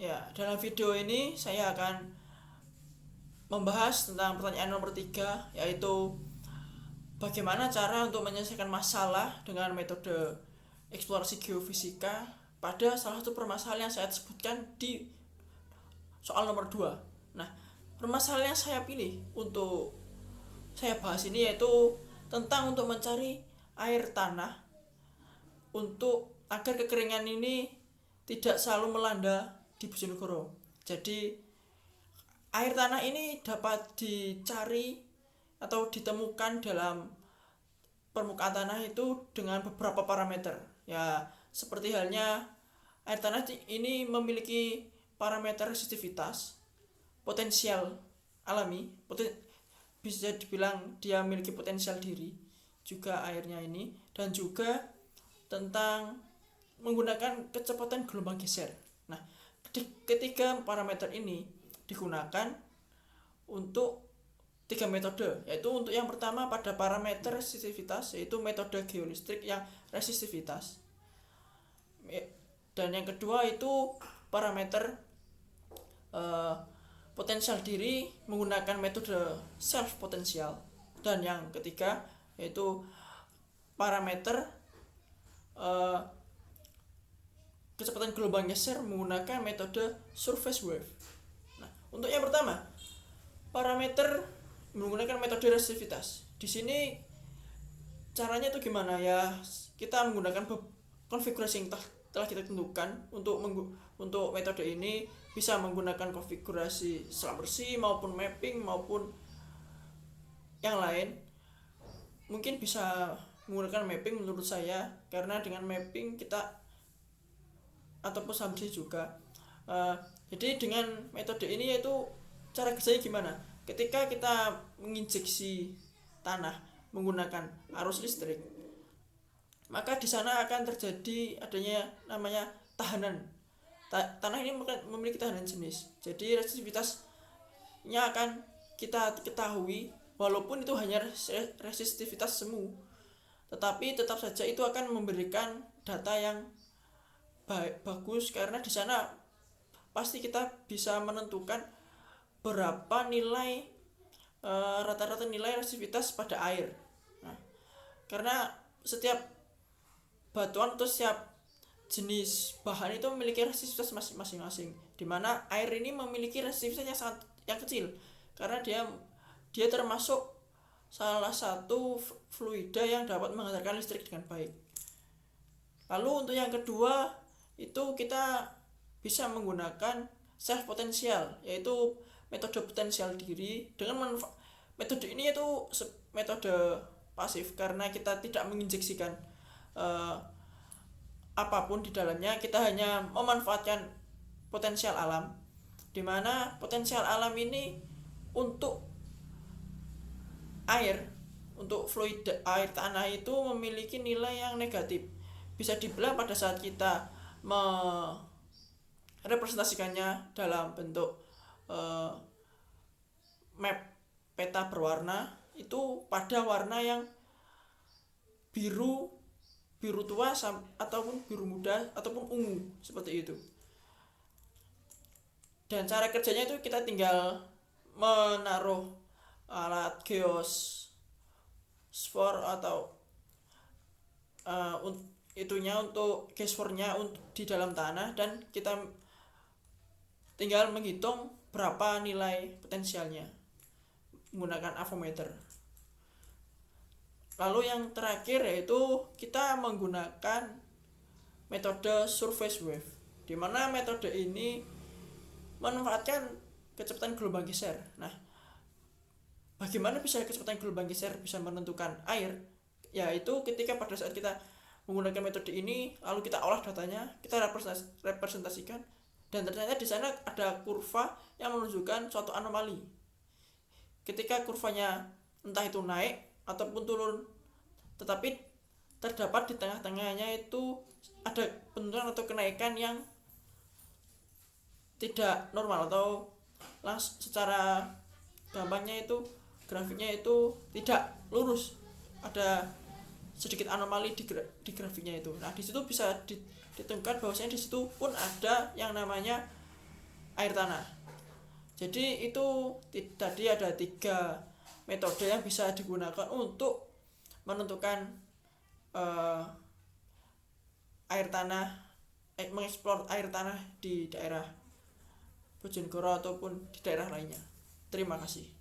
Ya, dalam video ini saya akan membahas tentang pertanyaan nomor 3, yaitu bagaimana cara untuk menyelesaikan masalah dengan metode eksplorasi geofisika pada salah satu permasalahan yang saya sebutkan di soal nomor 2. Nah, permasalahan yang saya pilih untuk saya bahas ini yaitu tentang untuk mencari air tanah untuk agar kekeringan ini tidak selalu melanda di Bojonegoro. Jadi air tanah ini dapat dicari atau ditemukan dalam permukaan tanah itu dengan beberapa parameter. Ya, seperti halnya air tanah ini memiliki parameter resistivitas, potensial alami, bisa dibilang dia memiliki potensial diri juga airnya ini, dan juga tentang menggunakan kecepatan gelombang geser. Nah, ketiga parameter ini digunakan untuk 3 metode, yaitu untuk yang pertama pada parameter resistivitas, yaitu metode geolistrik yang resistivitas, dan yang kedua itu parameter potensial diri menggunakan metode self potensial, dan yang ketiga yaitu parameter kecepatan gelombang geser menggunakan metode surface wave. Nah, untuk yang pertama, parameter menggunakan metode resistivitas. Di sini caranya itu gimana ya? Kita menggunakan konfigurasi yang telah kita tentukan untuk metode ini, bisa menggunakan konfigurasi selam bersih maupun mapping maupun yang lain. Mungkin bisa menggunakan mapping menurut saya, karena dengan mapping kita ataupun selam bersih juga. Jadi dengan metode ini yaitu cara kerjanya gimana? Ketika kita menginjeksi tanah menggunakan arus listrik, maka di sana akan terjadi adanya namanya tahanan. Tanah ini memiliki tahanan jenis. Jadi resistivitasnya akan kita ketahui, walaupun itu hanya resistivitas semu, tetapi tetap saja itu akan memberikan data yang bagus, karena di sana pasti kita bisa menentukan berapa nilai rata-rata nilai resistivitas pada air. Nah, karena setiap batuan atau setiap jenis bahan itu memiliki resistivitas masing-masing, di mana air ini memiliki resistivitas yang kecil, karena dia termasuk salah satu fluida yang dapat menghantarkan listrik dengan baik. Lalu untuk yang kedua itu kita bisa menggunakan self potensial, yaitu metode potensial diri. Dengan metode ini yaitu metode pasif, karena kita tidak menginjeksikan apapun di dalamnya, kita hanya memanfaatkan potensial alam, di mana potensial alam ini untuk air, untuk fluid air tanah itu memiliki nilai yang negatif. Bisa dibilang pada saat kita merepresentasikannya dalam bentuk map peta berwarna, itu pada warna yang biru tua ataupun biru muda ataupun ungu seperti itu. Dan cara kerjanya itu kita tinggal menaruh alat geosfor atau itunya untuk geosfornya di dalam tanah, dan kita tinggal menghitung berapa nilai potensialnya menggunakan avometer. Lalu yang terakhir yaitu kita menggunakan metode surface wave, di mana metode ini memanfaatkan kecepatan gelombang geser. Nah, bagaimana bisa kecepatan gelombang geser bisa menentukan air? Yaitu ketika pada saat kita menggunakan metode ini, lalu kita olah datanya, kita representasikan, dan ternyata di sana ada kurva yang menunjukkan suatu anomali. Ketika kurvanya entah itu naik ataupun turun, tetapi terdapat di tengah-tengahnya itu ada penurunan atau kenaikan yang tidak normal, atau secara gampangnya itu grafiknya itu tidak lurus, ada sedikit anomali di grafiknya itu. Nah, di situ bisa ditemukan bahwasanya di situ pun ada yang namanya air tanah. Jadi itu tadi ada 3 metode yang bisa digunakan untuk menentukan uh, air tanah, mengeksplor air tanah di daerah Bojonegoro ataupun di daerah lainnya. Terima kasih.